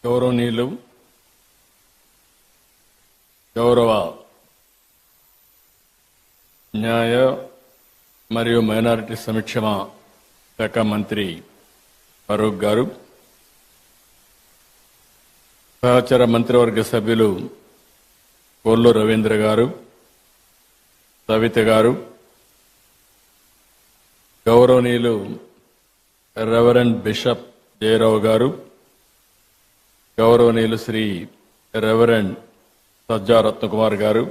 గౌరవనీయులు గౌరవ న్యాయ మరియు మైనారిటీ సంక్షేమ శాఖ మంత్రి ఫరూక్ గారు, సహచర మంత్రివర్గ సభ్యులు కొల్లు రవీంద్ర గారు, సవిత గారు, గౌరవనీయులు రెవరెండ్ బిషప్ జయరావు గారు, గౌరవనీయులు శ్రీ రెవరెండ్ సజ్జా రత్నకుమార్ గారు,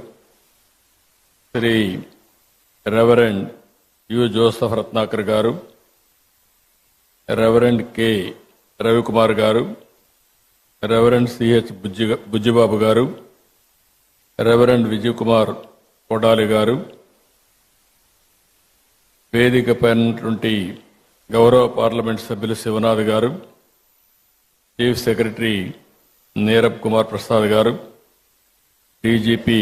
Shri reverend U Joseph Ratnakar గారు, రెవరెండ్ కె రవికుమార్ గారు, రెవరెండ్ సిహెచ్ బుజ్జిబాబు గారు, రెవరెండ్ విజయ్ కుమార్ కొడాలి గారు, వేదికపైనటువంటి గౌరవ పార్లమెంట్ సభ్యులు శివనాథ్ గారు, చీఫ్ సెక్రటరీ నీరబ్ కుమార్ ప్రసాద్ గారు, డీజీపీ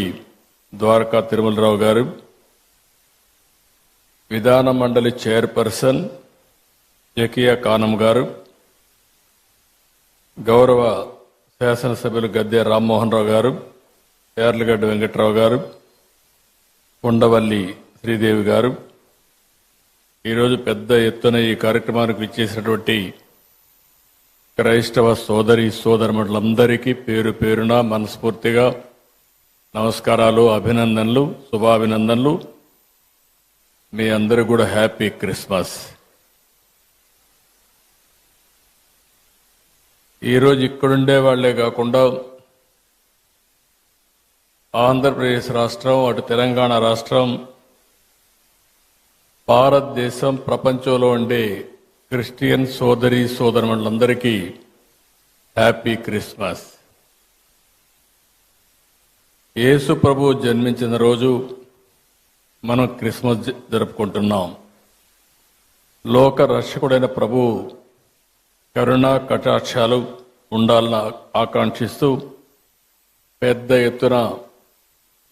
ద్వారకా తిరుమలరావు గారు, విధాన మండలి చైర్పర్సన్ జకియా కానం గారు, గౌరవ శాసనసభ్యులు గద్దె రామ్మోహన్ రావు గారు, యార్లగడ్డ వెంకట్రావు గారు, కొండవల్లి శ్రీదేవి గారు, ఈరోజు పెద్ద ఎత్తున ఈ కార్యక్రమానికి విచ్చేసినటువంటి క్రైస్తవ సోదరి సోదరులందరికీ పేరు పేరున మనస్ఫూర్తిగా నమస్కారాలు, అభినందనలు, శుభాభినందనలు. మీ అందరూ కూడా హ్యాపీ క్రిస్మస్. ఈరోజు ఇక్కడుండే వాళ్లే కాకుండా ఆంధ్రప్రదేశ్ రాష్ట్రం, అటు తెలంగాణ రాష్ట్రం, భారతదేశం, ప్రపంచంలో ఉండే క్రిస్టియన్ సోదరి సోదరులందరికీ హ్యాపీ క్రిస్మస్. యేసు ప్రభు జన్మించిన రోజు మనం క్రిస్మస్ జరుపుకుంటున్నాం. లోక రక్షకుడైన ప్రభు కరుణా కటాక్షాలు ఉండాలని ఆకాంక్షిస్తూ పెద్ద ఎత్తున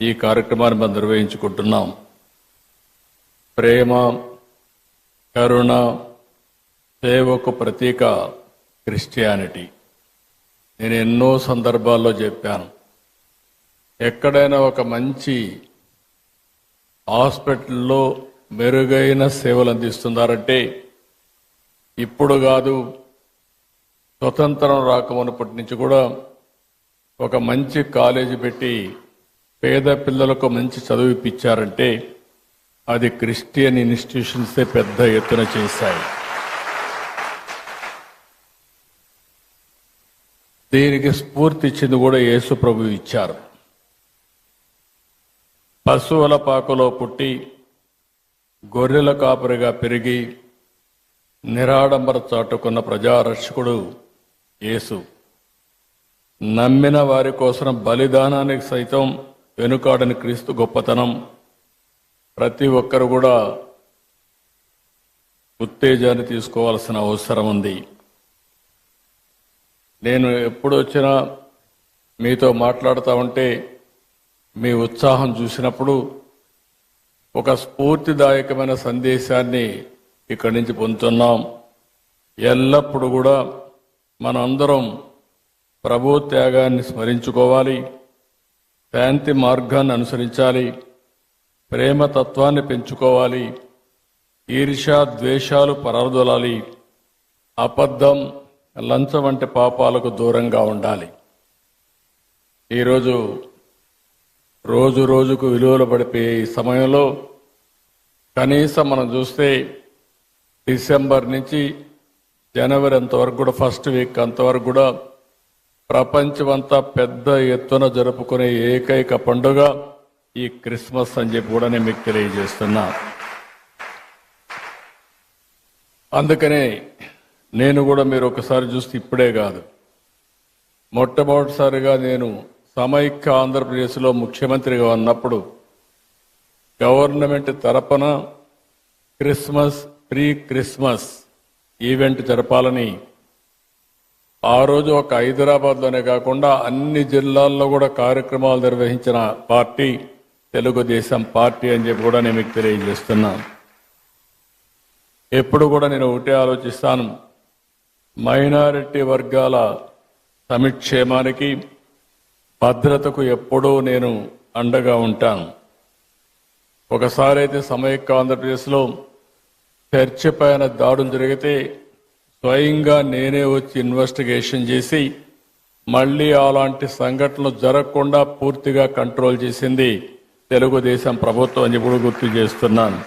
ఈ కార్యక్రమాన్ని మనం నిర్వహించుకుంటున్నాం. ప్రేమ, కరుణ, సేవకు ప్రతీక క్రిస్టియానిటీ. నేను ఎన్నో సందర్భాల్లో చెప్పాను, ఎక్కడైనా ఒక మంచి హాస్పిటల్లో మెరుగైన సేవలు అందిస్తున్నారంటే ఇప్పుడు కాదు, స్వతంత్రం రాకమునప్పటి నుంచి కూడా ఒక మంచి కాలేజీ పెట్టి పేద పిల్లలకు మంచి చదువు ఇప్పించారంటే అది క్రిస్టియన్ ఇన్స్టిట్యూషన్సే పెద్ద ఎత్తున చేశాయి. దీనికి స్ఫూర్తి ఇచ్చింది కూడా యేసు ప్రభు ఇచ్చారు. పశువుల పాకలో పుట్టి గొర్రెల కాపరిగా పెరిగి నిరాడంబర చాటుకున్న ప్రజారక్షకుడు యేసు. నమ్మిన వారి కోసం బలిదానానికి సైతం వెనుకాడని క్రీస్తు గొప్పతనం ప్రతి ఒక్కరు కూడా ఉత్తేజాన్ని తీసుకోవాల్సిన అవసరం ఉంది. నేను ఎప్పుడు వచ్చినా మీతో మాట్లాడుతూ ఉంటే మీ ఉత్సాహం చూసినప్పుడు ఒక స్ఫూర్తిదాయకమైన సందేశాన్ని ఇక్కడి నుంచి పొందుతున్నాం. ఎల్లప్పుడూ కూడా మనందరం ప్రభు త్యాగాన్ని స్మరించుకోవాలి, శాంతి మార్గాన్ని అనుసరించాలి, ప్రేమతత్వాన్ని పెంచుకోవాలి, ఈర్ష్య ద్వేషాలు పరారదొలాలి, అబద్ధం, లంచం వంటి పాపాలకు దూరంగా ఉండాలి. ఈరోజు రోజు రోజుకు విలువలు పడిపోయే ఈ సమయంలో కనీసం మనం చూస్తే డిసెంబర్ నుంచి జనవరి అంతవరకు కూడా, ఫస్ట్ వీక్ అంతవరకు కూడా ప్రపంచమంతా పెద్ద ఎత్తున జరుపుకునే ఏకైక పండుగ ఈ క్రిస్మస్ అని చెప్పి కూడా నేను మీకు తెలియజేస్తున్నా. అందుకనే నేను కూడా మీరు ఒకసారి చూస్తే ఇప్పుడే కాదు, మొట్టమొదటిసారిగా నేను సమైక్య ఆంధ్రప్రదేశ్లో ముఖ్యమంత్రిగా ఉన్నప్పుడు గవర్నమెంట్ తరపున ప్రీ క్రిస్మస్ ఈవెంట్ జరపాలని ఆ రోజు ఒక హైదరాబాద్లోనే కాకుండా అన్ని జిల్లాల్లో కూడా కార్యక్రమాలు నిర్వహించిన పార్టీ తెలుగుదేశం పార్టీ అని చెప్పి కూడా నేను మీకు తెలియజేస్తున్నాను. ఎప్పుడు కూడా నేను ఒకటే ఆలోచిస్తాను, మైనారిటీ వర్గాల సమిక్షేమానికి భద్రతకు ఎప్పుడూ నేను అండగా ఉంటాను. ఒకసారి అయితే సమైక్య ఆంధ్రప్రదేశ్లో చర్చి పైన దాడులు జరిగితే స్వయంగా నేనే వచ్చి ఇన్వెస్టిగేషన్ చేసి మళ్లీ అలాంటి సంఘటనలు జరగకుండా పూర్తిగా కంట్రోల్ చేసింది తెలుగుదేశం ప్రభుత్వం అని ఇప్పుడు గుర్తు చేస్తున్నాను.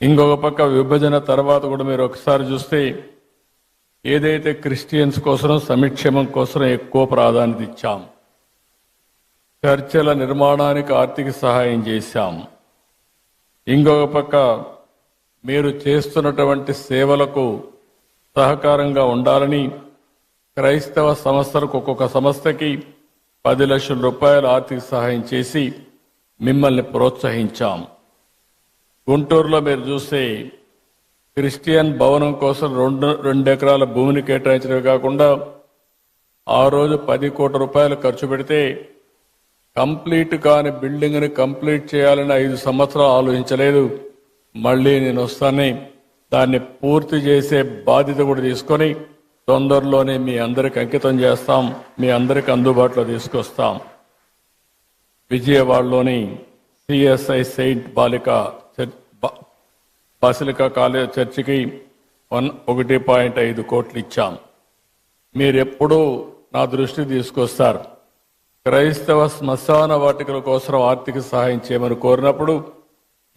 ఇంకొక పక్క విభజన తర్వాత కూడా మీరు ఒకసారి చూస్తే ఏదైతే క్రిస్టియన్స్ కోసం సంక్షేమం కోసం ఎక్కువ ప్రాధాన్యత ఇచ్చాం, చర్చల నిర్మాణానికి ఆర్థిక సహాయం చేశాం. ఇంకొక పక్క మీరు చేస్తున్నటువంటి సేవలకు సహకారంగా ఉండాలని క్రైస్తవ సంస్థలకు ఒక్కొక్క సంస్థకి 10 లక్షల రూపాయల ఆర్థిక సహాయం చేసి మిమ్మల్ని ప్రోత్సహించాం. గుంటూరులో మీరు చూస్తే క్రిస్టియన్ భవనం కోసం 2 ఎకరాల భూమిని కేటాయించడమే కాకుండా ఆ రోజు 10 కోట్ల రూపాయలు ఖర్చు పెడితే కంప్లీట్ కాని బిల్డింగ్ని కంప్లీట్ చేయాలని 5 సంవత్సరాలు ఆలోచించలేదు. మళ్ళీ నేను వస్తాను, దాన్ని పూర్తి చేసే బాధ్యత కూడా తీసుకొని తొందరలోనే మీ అందరికి అంకితం చేస్తాం, మీ అందరికి అందుబాటులో తీసుకొస్తాం. విజయవాడలోని సిఎస్ఐ సెయింట్ బాసిలికా కాలేజ్ చర్చికి 1.5 కోట్లు ఇచ్చాం. మీరెప్పుడూ నా దృష్టికి తీసుకొస్తారు. క్రైస్తవ శ్మశాన వాటికల కోసం ఆర్థిక సహాయం చేయమని కోరినప్పుడు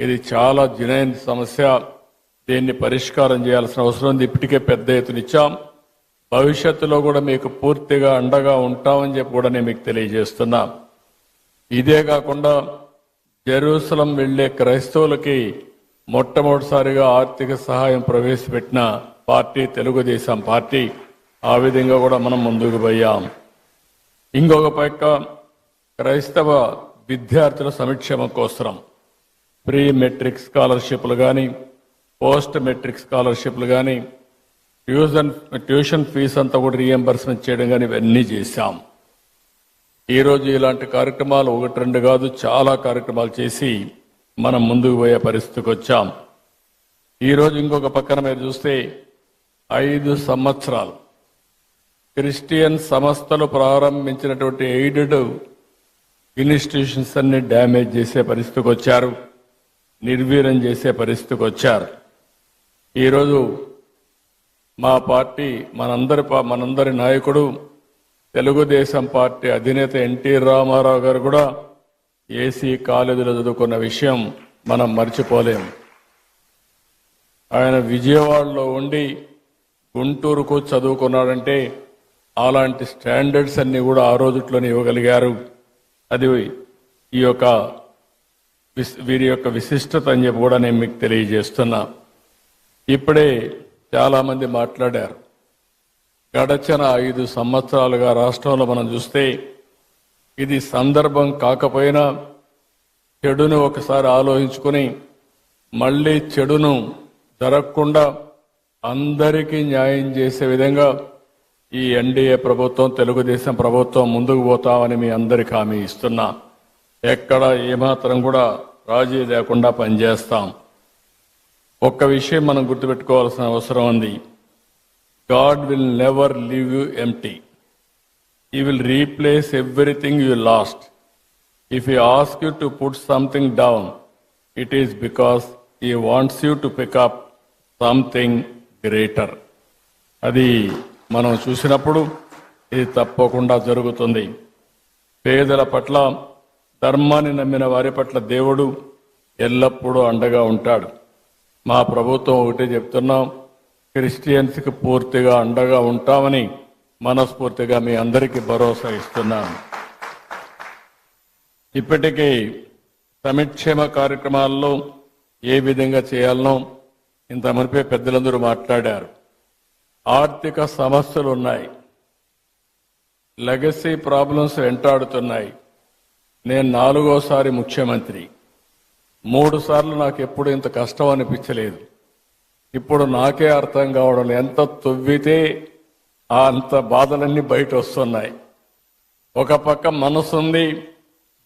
ఇది చాలా జనైన సమస్య, దీన్ని పరిష్కారం చేయాల్సిన అవసరం ఉంది. ఇప్పటికే పెద్ద ఎత్తున ఇచ్చాం. భవిష్యత్తులో కూడా మీకు పూర్తిగా అండగా ఉంటామని చెప్పి కూడా నేను మీకు తెలియజేస్తున్నా. ఇదే కాకుండా జెరూసలం వెళ్లే క్రైస్తవులకి మొట్టమొదటిసారిగా ఆర్థిక సహాయం ప్రవేశపెట్టిన పార్టీ తెలుగుదేశం పార్టీ. ఆ విధంగా కూడా మనం ముందుకు పోయాం. ఇంకొక పక్క క్రైస్తవ విద్యార్థుల సంక్షేమం కోసం ప్రీ మెట్రిక్ స్కాలర్షిప్లు కానీ, పోస్ట్ మెట్రిక్ స్కాలర్షిప్లు కానీ, ట్యూషన్ ఫీజు అంతా కూడా రీఎంబర్స్మెంట్ చేయడం కానీ ఇవన్నీ చేశాం. ఈరోజు ఇలాంటి కార్యక్రమాలు 1-2 కాదు, చాలా కార్యక్రమాలు చేసి మనం ముందుకు పోయే పరిస్థితికి వచ్చాం. ఈరోజు ఇంకొక పక్కన మీరు చూస్తే 5 సంవత్సరాలు క్రిస్టియన్ సంస్థలు ప్రారంభించినటువంటి ఎయిడెడ్ ఇన్స్టిట్యూషన్స్ అన్ని డ్యామేజ్ చేసే పరిస్థితికి వచ్చారు, నిర్వీర్యం చేసే పరిస్థితికి వచ్చారు. ఈరోజు మా పార్టీ మనందరి నాయకుడు తెలుగుదేశం పార్టీ అధినేత ఎన్టీ రామారావు గారు కూడా ఏసీ కాలేజీలో చదువుకున్న విషయం మనం మర్చిపోలేం. ఆయన విజయవాడలో ఉండి గుంటూరుకు చదువుకున్నాడంటే అలాంటి స్టాండర్డ్స్ అన్ని కూడా ఆ రోజుట్లోనే ఇవ్వగలిగారు. అది వీరి యొక్క విశిష్టత అని చెప్పి కూడా నేను మీకు తెలియజేస్తున్నా. ఇప్పుడే చాలా మంది మాట్లాడారు. గడచిన 5 సంవత్సరాలుగా రాష్ట్రంలో మనం చూస్తే ఇది సందర్భం కాకపోయినా చెడును ఒకసారి ఆలోచించుకుని మళ్ళీ చెడును జరగకుండా అందరికీ న్యాయం చేసే విధంగా ఈ ఎన్డీఏ ప్రభుత్వం, తెలుగుదేశం ప్రభుత్వం ముందుకు పోతామని మీ అందరికీ హామీ ఇస్తున్నా. ఎక్కడ ఏమాత్రం కూడా రాజీ లేకుండా పనిచేస్తాం. ఒక్క విషయం మనం గుర్తుపెట్టుకోవాల్సిన అవసరం ఉంది. God will never leave you empty. He will replace everything you lost. If He asks you to put something down, it is because He wants you to pick up something greater. అది మనం చూసినప్పుడు ఇది తప్పకుండా జరుగుతుంది. పేదల పట్ల, ధర్మాన్ని నమ్మిన వారి పట్ల దేవుడు ఎల్లప్పుడూ అండగా ఉంటాడు. మా ప్రభుత్వం ఒకటే చెప్తున్నాం, క్రిస్టియన్స్కి పూర్తిగా అండగా ఉంటామని మనస్ఫూర్తిగా మీ అందరికీ భరోసా ఇస్తున్నాను. ఇప్పటికీ సంక్షేమ కార్యక్రమాల్లో ఏ విధంగా చేయాలనో ఇంత మునిపే పెద్దలందరూ మాట్లాడారు. ఆర్థిక సమస్యలు ఉన్నాయి, లెగసీ ప్రాబ్లమ్స్ వెంటాడుతున్నాయి. నేను 4వసారి ముఖ్యమంత్రి. 3 సార్లు నాకు ఎప్పుడు ఇంత కష్టం అనిపించలేదు. ఇప్పుడు నాకే అర్థం కావడం, ఎంత తొవ్వితే అంత బాధలన్నీ బయట వస్తున్నాయి. ఒక పక్క మనసు ఉంది,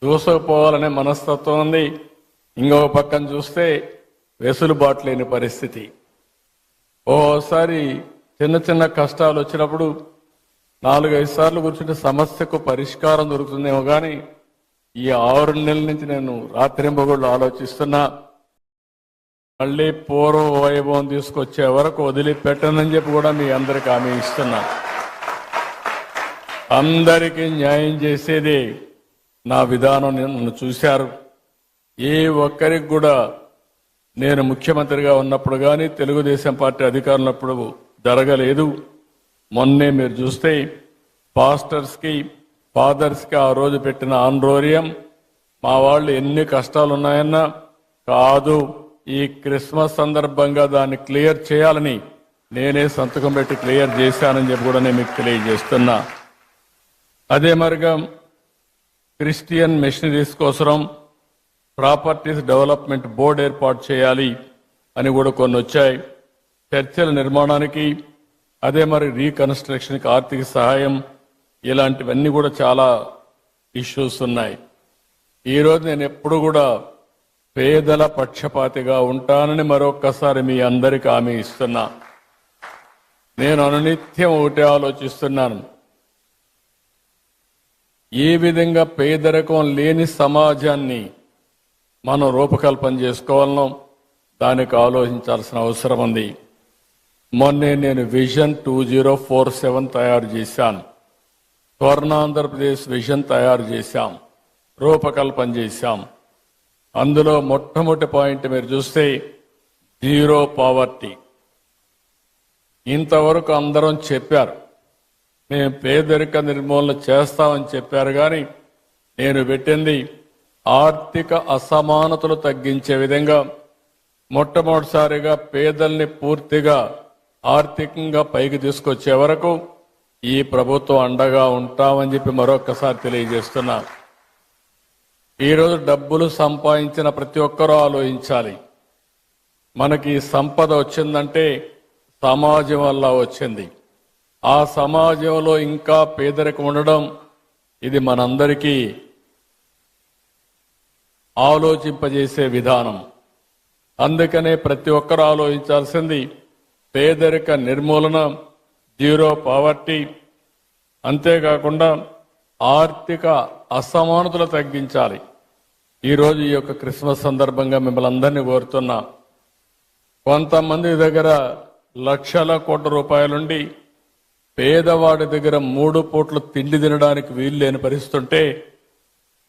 దూసుకుపోవాలనే మనస్తత్వం ఉంది. ఇంకొక పక్కన చూస్తే వెసులుబాటు లేని పరిస్థితి. ఓసారి చిన్న చిన్న కష్టాలు వచ్చినప్పుడు 4-5 సార్లు కూర్చుంటే సమస్యకు పరిష్కారం దొరుకుతుందేమో కానీ ఈ 6 నెలల నుంచి నేను రాత్రింబగళ్ళు ఆలోచిస్తున్నా. మళ్ళీ పూర్వ వైభవం తీసుకొచ్చే వరకు వదిలిపెట్టనని చెప్పి కూడా మీ అందరికి హామీ ఇస్తున్నా. అందరికీ న్యాయం చేసేది నా విధానం. నన్ను చూశారు. ఏ ఒక్కరికి కూడా నేను ముఖ్యమంత్రిగా ఉన్నప్పుడు కానీ తెలుగుదేశం పార్టీ అధికారంలో ఉన్నప్పుడు జరగలేదు. మొన్నే మీరు చూస్తే పాస్టర్స్కి ఫాదర్స్కి ఆ రోజు పెట్టిన ఆందోళన మా వాళ్ళు ఎన్ని కష్టాలు ఉన్నాయన్నా కాదు, ఈ క్రిస్మస్ సందర్భంగా దాన్ని క్లియర్ చేయాలని నేనే సంతకం పెట్టి క్లియర్ చేశానని చెప్పి కూడా నేను మీకు తెలియజేస్తున్నా. అదే మరిగా క్రిస్టియన్ మిషనరీస్ కోసం ప్రాపర్టీస్ డెవలప్మెంట్ బోర్డు ఏర్పాటు చేయాలి అని కూడా కొన్ని వచ్చాయి. చర్చల నిర్మాణానికి అదే మరి రీకన్స్ట్రక్షన్కి ఆర్థిక సహాయం, ఇలాంటివన్నీ కూడా చాలా ఇష్యూస్ ఉన్నాయి. ఈరోజు నేను ఎప్పుడు కూడా పేదల పక్షపాతిగా ఉంటానని మరొక్కసారి మీ అందరికీ హామీ ఇస్తున్నా. నేను అనునిత్యం ఒకటే ఆలోచిస్తున్నాను, ఏ విధంగా పేదరికం లేని సమాజాన్ని మనం రూపకల్పన చేసుకోవాలనో దానికి ఆలోచించాల్సిన అవసరం ఉంది. మొన్నే నేను విజన్ 2047 తయారు చేశాను. స్వర్ణాంధ్రప్రదేశ్ విజన్ తయారు చేశాం, రూపకల్పన చేశాం. అందులో మొట్టమొదటి పాయింట్ మీరు చూస్తే జీరో పావర్టీ. ఇంతవరకు అందరం చెప్పారు మేము పేదరిక నిర్మూలన చేస్తామని చెప్పారు, కానీ నేను పెట్టింది ఆర్థిక అసమానతలు తగ్గించే విధంగా మొట్టమొదటిసారిగా పేదల్ని పూర్తిగా ఆర్థికంగా పైకి తీసుకొచ్చే వరకు ఈ ప్రభుత్వం అండగా ఉంటామని చెప్పి మరొక్కసారి తెలియజేస్తున్నా. ఈరోజు డబ్బులు సంపాదించిన ప్రతి ఒక్కరూ ఆలోచించాలి, మనకి సంపద వచ్చిందంటే సమాజం వల్ల వచ్చింది. ఆ సమాజంలో ఇంకా పేదరికం ఉండడం ఇది మనందరికీ ఆలోచింపజేసే విధానం. అందుకనే ప్రతి ఒక్కరూ ఆలోచించాల్సింది పేదరిక నిర్మూలన, జీరో పావర్టీ. అంతేకాకుండా ఆర్థిక అసమానతలు తగ్గించాలి. ఈరోజు ఈ యొక్క క్రిస్మస్ సందర్భంగా మిమ్మల్ని అందరినీ కోరుతున్నా, కొంతమంది దగ్గర లక్షల కోట్ల రూపాయలుండి పేదవాడి దగ్గర 3 పూట్లు తిండి తినడానికి వీలు లేని పరిస్థితుంటే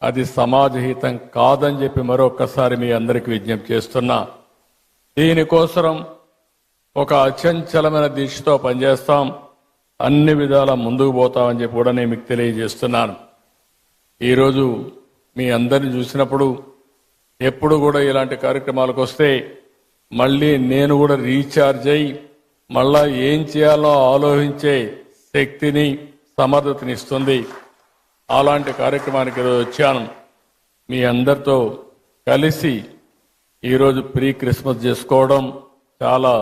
అది సమాజహితం కాదని చెప్పి మరొకసారి మీ అందరికీ విజ్ఞప్తి చేస్తున్నా. దీనికోసం ఒక అచంచలమైన దీక్షతో పనిచేస్తాం, అన్ని విధాలా ముందుకు పోతామని చెప్పి కూడా నేను మీకు తెలియజేస్తున్నాను. ఈరోజు మీ అందరిని చూసినప్పుడు ఎప్పుడు కూడా ఇలాంటి కార్యక్రమాలకు వస్తే మళ్ళీ నేను కూడా రీఛార్జ్ అయ్యి మళ్ళా ఏం చేయాలో ఆలోచించే శక్తిని సమర్థతని ఇస్తుంది. అలాంటి కార్యక్రమానికి ఈరోజు వచ్చాను. మీ అందరితో కలిసి ఈరోజు ప్రీ క్రిస్మస్ చేసుకోవడం చాలా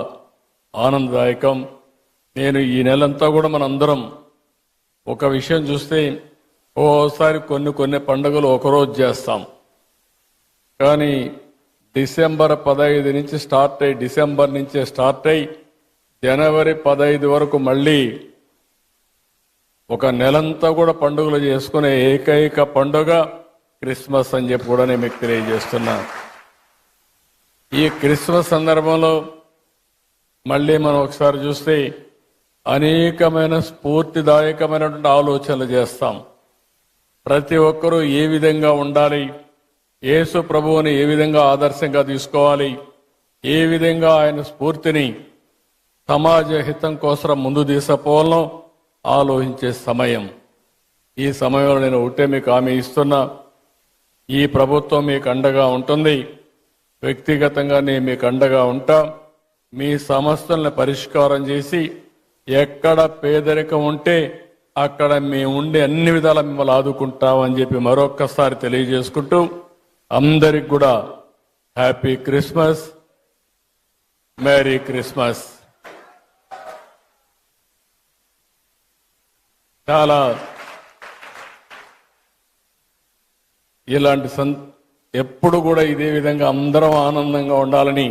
ఆనందదాయకం. నేను ఈ నెలంతా కూడా మనందరం ఒక విషయం చూస్తే ఓసారి కొన్ని పండుగలు ఒకరోజు చేస్తాం, కానీ డిసెంబర్ 15 నుంచి స్టార్ట్ అయ్యి డిసెంబర్ నుంచే స్టార్ట్ అయ్యి జనవరి 15 వరకు మళ్ళీ ఒక నెలంతా కూడా పండుగలు చేసుకునే ఏకైక పండుగ క్రిస్మస్ అని చెప్పి కూడా నేను మీకు తెలియజేస్తున్నా. ఈ క్రిస్మస్ సందర్భంలో మళ్ళీ మనం ఒకసారి చూస్తే అనేకమైన స్ఫూర్తిదాయకమైనటువంటి ఆలోచనలు చేస్తాం. ప్రతి ఒక్కరూ ఏ విధంగా ఉండాలి, యేసు ప్రభువుని ఏ విధంగా ఆదర్శంగా తీసుకోవాలి, ఏ విధంగా ఆయన స్ఫూర్తిని సమాజ హితం కోసం ముందు తీసుకుపోవాలనో ఆలోచించే సమయం. ఈ సమయంలో నేను ఒకటే మీకు హామీ ఇస్తున్నా, ఈ ప్రభుత్వం మీకు అండగా ఉంటుంది. వ్యక్తిగతంగా నేను మీకు అండగా ఉంటా. మీ సమస్యలను పరిష్కారం చేసి ఎక్కడ పేదరికం ఉంటే అక్కడ మేము ఉండి అన్ని విధాలా మిమ్మల్ని ఆదుకుంటామని చెప్పి మరొక్కసారి తెలియజేసుకుంటూ అందరికి కూడా హ్యాపీ క్రిస్మస్, మేరీ క్రిస్మస్. చాలా ఇలాంటి ఎప్పుడు కూడా ఇదే విధంగా అందరం ఆనందంగా ఉండాలని